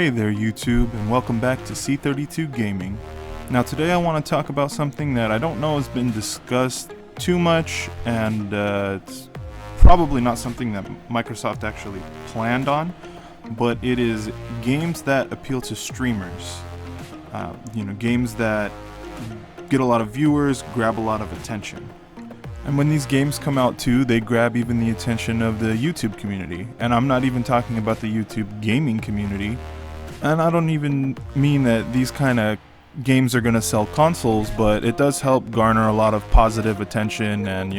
Hey there YouTube, and welcome back to C32 Gaming. Now today I want to talk about something that I don't know has been discussed too much, and it's probably not something that Microsoft actually planned on, but it is games that appeal to streamers. Games that get a lot of viewers, grab a lot of attention. And when these games come out too, they grab even the attention of the YouTube community. And I'm not even talking about the YouTube gaming community. And I don't even mean that these kind of games are going to sell consoles, but it does help garner a lot of positive attention and,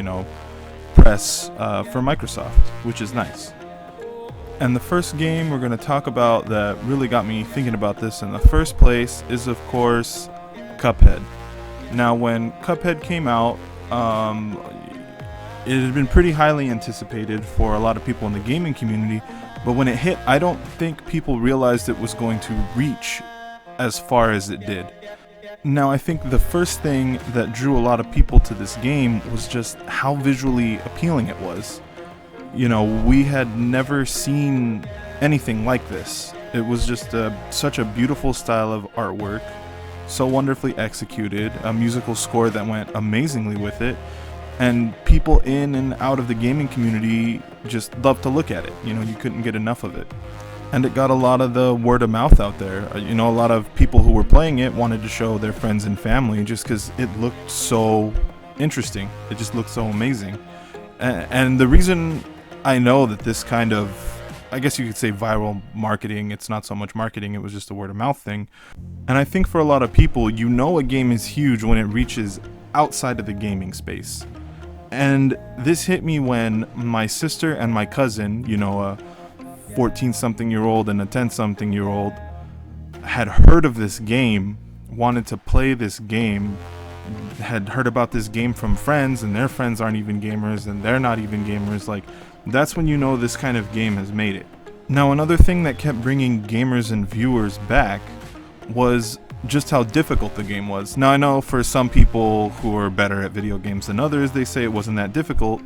press for Microsoft, which is nice. And the first game we're going to talk about that really got me thinking about this in the first place is, of course, Cuphead. Now, when Cuphead came out, it had been pretty highly anticipated for a lot of people in the gaming community, but when it hit, I don't think people realized it was going to reach as far as it did. Now, I think the first thing that drew a lot of people to this game was just how visually appealing it was. We had never seen anything like this. It was just such a beautiful style of artwork, so wonderfully executed, a musical score that went amazingly with it, and people in and out of the gaming community just loved to look at it. You couldn't get enough of it. And it got a lot of the word of mouth out there. A lot of people who were playing it wanted to show their friends and family just because it looked so interesting. It just looked so amazing. And the reason I know that this kind of, I guess you could say viral marketing, it's not so much marketing, it was just a word of mouth thing. And I think for a lot of people, a game is huge when it reaches outside of the gaming space. And this hit me when my sister and my cousin, a 14-something-year-old and a 10-something-year-old, had heard of this game, wanted to play this game, had heard about this game from friends, and their friends aren't even gamers, and they're not even gamers. That's when this kind of game has made it. Now, another thing that kept bringing gamers and viewers back was just how difficult the game was. Now, I know for some people who are better at video games than others, they say it wasn't that difficult.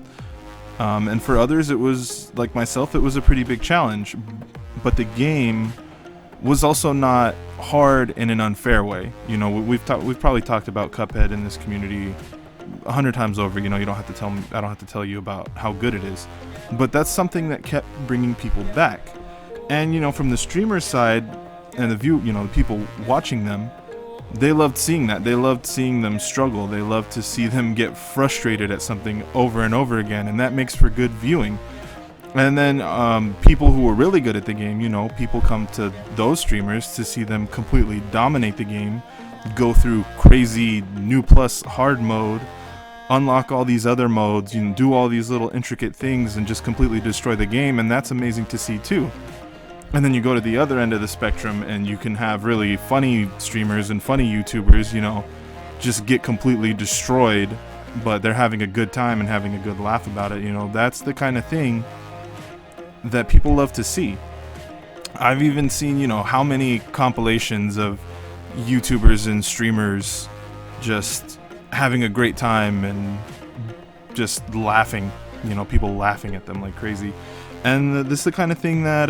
And for others, it was, like myself, it was a pretty big challenge. But the game was also not hard in an unfair way. We've probably talked about Cuphead in this community 100 times over. You don't have to tell me, I don't have to tell you about how good it is. But that's something that kept bringing people back. And from the streamer side and the people watching them, they loved seeing that. They loved seeing them struggle. They loved to see them get frustrated at something over and over again, and that makes for good viewing. And then people who were really good at the game, people come to those streamers to see them completely dominate the game, go through crazy new plus hard mode, unlock all these other modes, do all these little intricate things and just completely destroy the game, and that's amazing to see too. And then you go to the other end of the spectrum and you can have really funny streamers and funny YouTubers, just get completely destroyed, but they're having a good time and having a good laugh about it. That's the kind of thing that people love to see. I've even seen, how many compilations of YouTubers and streamers just having a great time and just laughing, people laughing at them like crazy. And this is the kind of thing that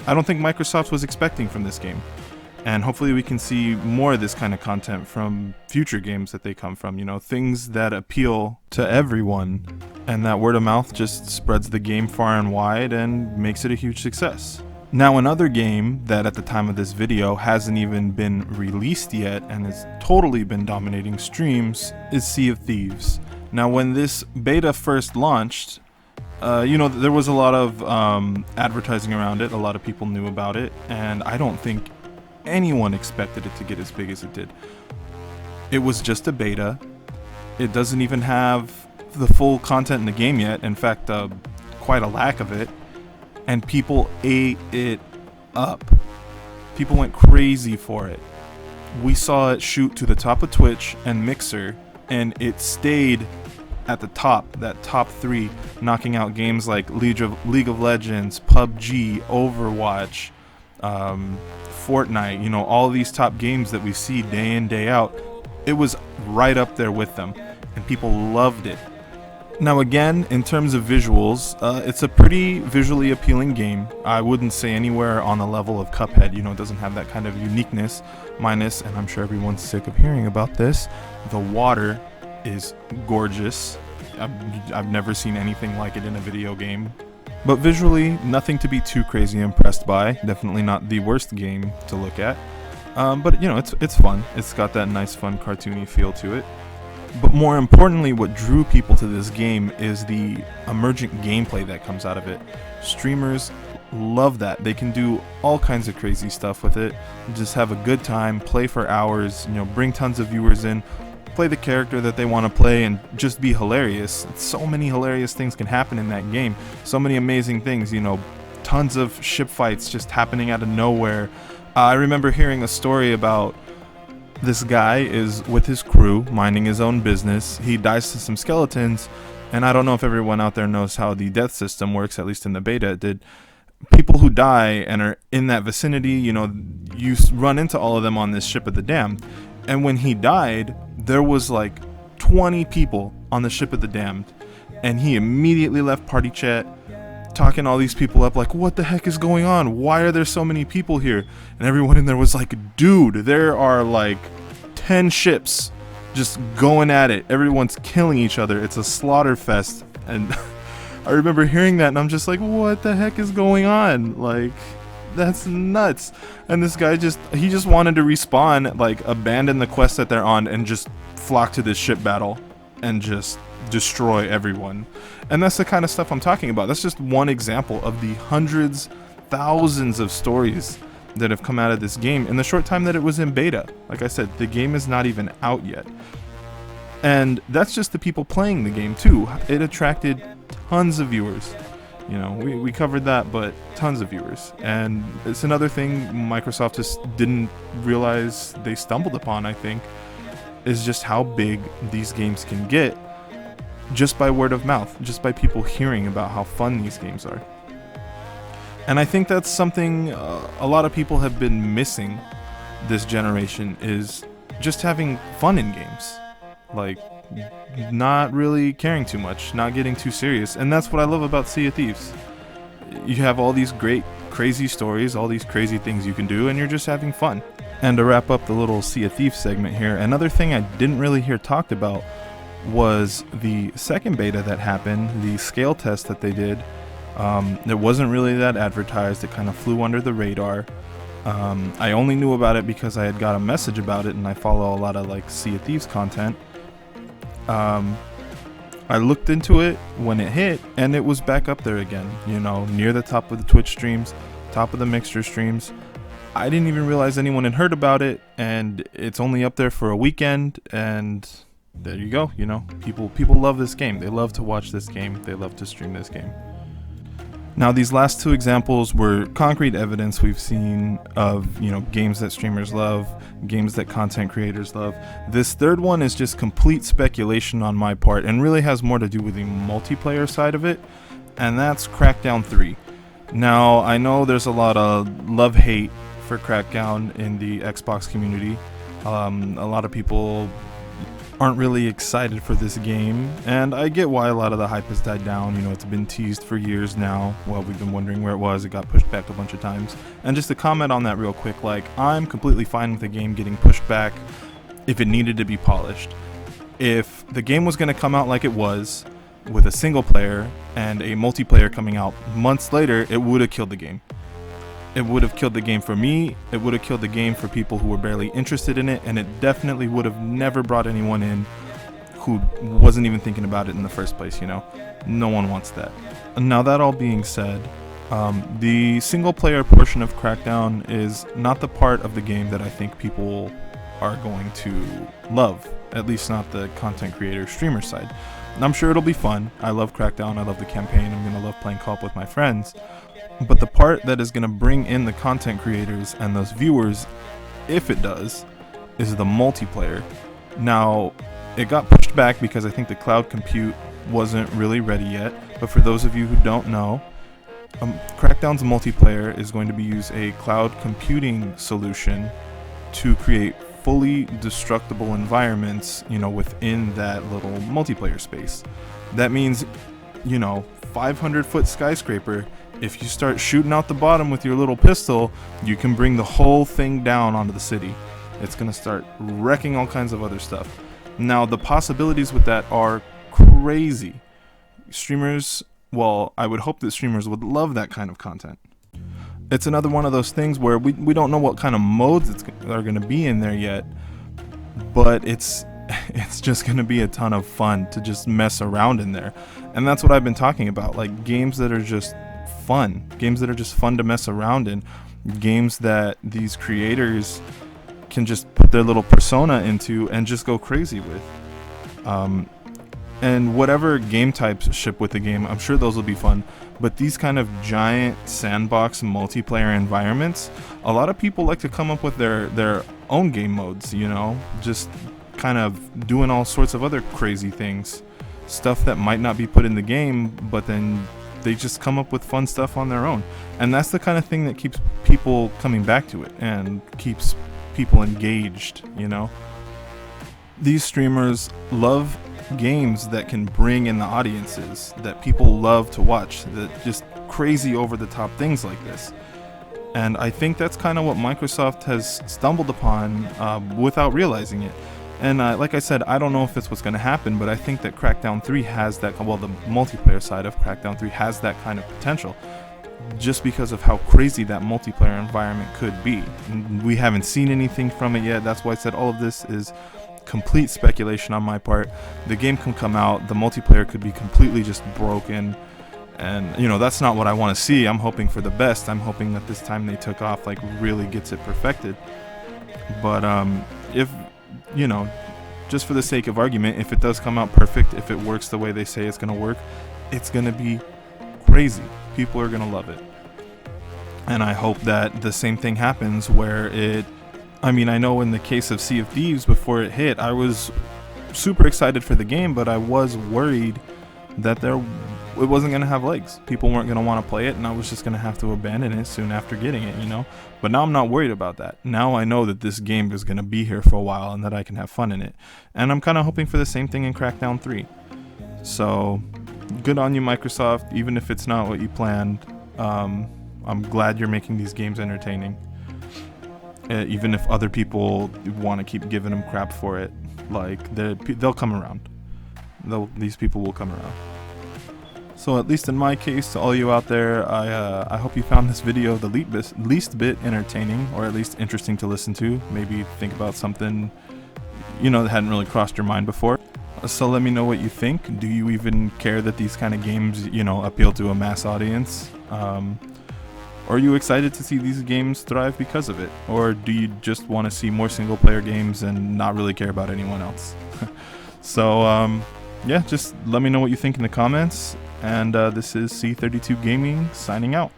I don't think Microsoft was expecting from this game. And hopefully we can see more of this kind of content from future games that they come from, things that appeal to everyone. And that word of mouth just spreads the game far and wide and makes it a huge success. Now, another game that at the time of this video hasn't even been released yet and has totally been dominating streams is Sea of Thieves. Now, when this beta first launched, there was a lot of advertising around it. A lot of people knew about it, and I don't think anyone expected it to get as big as it did. It was just a beta. It doesn't even have the full content in the game yet. In fact, quite a lack of it. And people ate it up. People went crazy for it. We saw it shoot to the top of Twitch and Mixer, and it stayed at the top, that top 3, knocking out games like League of Legends, PUBG, Overwatch, Fortnite, all these top games that we see day in, day out. It was right up there with them, and people loved it. Now again, in terms of visuals, it's a pretty visually appealing game. I wouldn't say anywhere on the level of Cuphead, it doesn't have that kind of uniqueness, minus, and I'm sure everyone's sick of hearing about this, the water is gorgeous. I've never seen anything like it in a video game. But visually, nothing to be too crazy impressed by. Definitely not the worst game to look at. But it's fun. It's got that nice, fun, cartoony feel to it. But more importantly, what drew people to this game is the emergent gameplay that comes out of it. Streamers love that. They can do all kinds of crazy stuff with it. Just have a good time, play for hours, bring tons of viewers in, play the character that they want to play, and just be hilarious. So many hilarious things can happen in that game. So many amazing things, tons of ship fights just happening out of nowhere. I remember hearing a story about this guy is with his crew, minding his own business. He dies to some skeletons, and I don't know if everyone out there knows how the death system works, at least in the beta it did. People who die and are in that vicinity, you run into all of them on this ship of the damned. And when he died, there was like 20 people on the ship of the damned, and he immediately left party chat, talking all these people up like, what the heck is going on? Why are there so many people here? And everyone in there was like, dude, there are like 10 ships just going at it. Everyone's killing each other. It's a slaughter fest. And I remember hearing that, and I'm just like, what the heck is going on? Like, that's nuts. And this guy he just wanted to respawn, like abandon the quest that they're on and just flock to this ship battle and just destroy everyone. And that's the kind of stuff I'm talking about. That's just one example of the hundreds, thousands of stories that have come out of this game in the short time that it was in beta. Like I said, the game is not even out yet. And that's just the people playing the game too. It attracted tons of viewers. We covered that, but tons of viewers. And it's another thing Microsoft just didn't realize they stumbled upon, I think, is just how big these games can get just by word of mouth, just by people hearing about how fun these games are. And I think that's something a lot of people have been missing this generation, is just having fun in games. Like, not really caring too much, not getting too serious. And that's what I love about Sea of Thieves. You have all these great, crazy stories, all these crazy things you can do, and you're just having fun. And to wrap up the little Sea of Thieves segment here, another thing I didn't really hear talked about was the second beta that happened, the scale test that they did. It wasn't really that advertised. It kind of flew under the radar. I only knew about it because I had got a message about it, and I follow a lot of like Sea of Thieves content. I looked into it when it hit, and it was back up there again, near the top of the Twitch streams, top of the Mixer streams. I didn't even realize anyone had heard about it, and it's only up there for a weekend, and there you go. People love this game. They love to watch this game. They love to stream this game. Now, these last two examples were concrete evidence we've seen of, games that streamers love, games that content creators love. This third one is just complete speculation on my part and really has more to do with the multiplayer side of it, and that's Crackdown 3. Now, I know there's a lot of love-hate for Crackdown in the Xbox community. A lot of people aren't really excited for this game, and I get why a lot of the hype has died down. It's been teased for years now. Well, we've been wondering where it was. It got pushed back a bunch of times. And just to comment on that real quick, I'm completely fine with the game getting pushed back if it needed to be polished. If the game was going to come out like it was, with a single player and a multiplayer coming out months later, it would have killed the game. It would have killed the game for me, it would have killed the game for people who were barely interested in it, and it definitely would have never brought anyone in who wasn't even thinking about it in the first place, No one wants that. Now, that all being said, the single player portion of Crackdown is not the part of the game that I think people are going to love, at least not the content creator streamer side. And I'm sure it'll be fun. I love Crackdown, I love the campaign, I'm going to love playing co-op with my friends. But the part that is going to bring in the content creators and those viewers, if it does, is the multiplayer. Now, it got pushed back because I think the cloud compute wasn't really ready yet. But for those of you who don't know, Crackdown's multiplayer is going to use a cloud computing solution to create fully destructible environments, within that little multiplayer space. That means, 500-foot skyscraper, if you start shooting out the bottom with your little pistol, you can bring the whole thing down onto the city. It's going to start wrecking all kinds of other stuff. Now, the possibilities with that are crazy. Streamers, well, I would hope that streamers would love that kind of content. It's another one of those things where we don't know what kind of modes are going to be in there yet, but it's just going to be a ton of fun to just mess around in there. And that's what I've been talking about, like games that are just fun, to mess around in, games that these creators can just put their little persona into and just go crazy with. And whatever game types ship with the game, I'm sure those will be fun. But these kind of giant sandbox multiplayer environments, a lot of people like to come up with their own game modes, just kind of doing all sorts of other crazy things. Stuff that might not be put in the game, but then they just come up with fun stuff on their own. And that's the kind of thing that keeps people coming back to it and keeps people engaged, These streamers love games that can bring in the audiences, that people love to watch, that just crazy over the top things like this. And I think that's kind of what Microsoft has stumbled upon without realizing it. And like I said, I don't know if it's what's going to happen, but I think that Crackdown 3 has that, the multiplayer side of Crackdown 3 has that kind of potential, just because of how crazy that multiplayer environment could be. And we haven't seen anything from it yet. That's why I said all of this is complete speculation on my part. The game can come out, the multiplayer could be completely just broken, and that's not what I want to see. I'm hoping for the best. I'm hoping that this time they took off really gets it perfected. But if just for the sake of argument, if it does come out perfect, if it works the way they say it's going to work, it's going to be crazy. People are going to love it. And I hope that the same thing happens where I know in the case of Sea of Thieves, before it hit, I was super excited for the game, but I was worried that it wasn't going to have legs. People weren't going to want to play it, and I was just going to have to abandon it soon after getting it, But now I'm not worried about that. Now I know that this game is going to be here for a while and that I can have fun in it. And I'm kind of hoping for the same thing in Crackdown 3. So, good on you, Microsoft, even if it's not what you planned. I'm glad you're making these games entertaining. Even if other people want to keep giving them crap for it, they'll come around. These people will come around. So at least in my case, to all you out there, I hope you found this video the least bit entertaining, or at least interesting to listen to. Maybe think about something that hadn't really crossed your mind before. So let me know what you think. Do you even care that these kind of games, appeal to a mass audience? Or are you excited to see these games thrive because of it? Or do you just want to see more single player games and not really care about anyone else? So, yeah, just let me know what you think in the comments. And this is C32 Gaming signing out.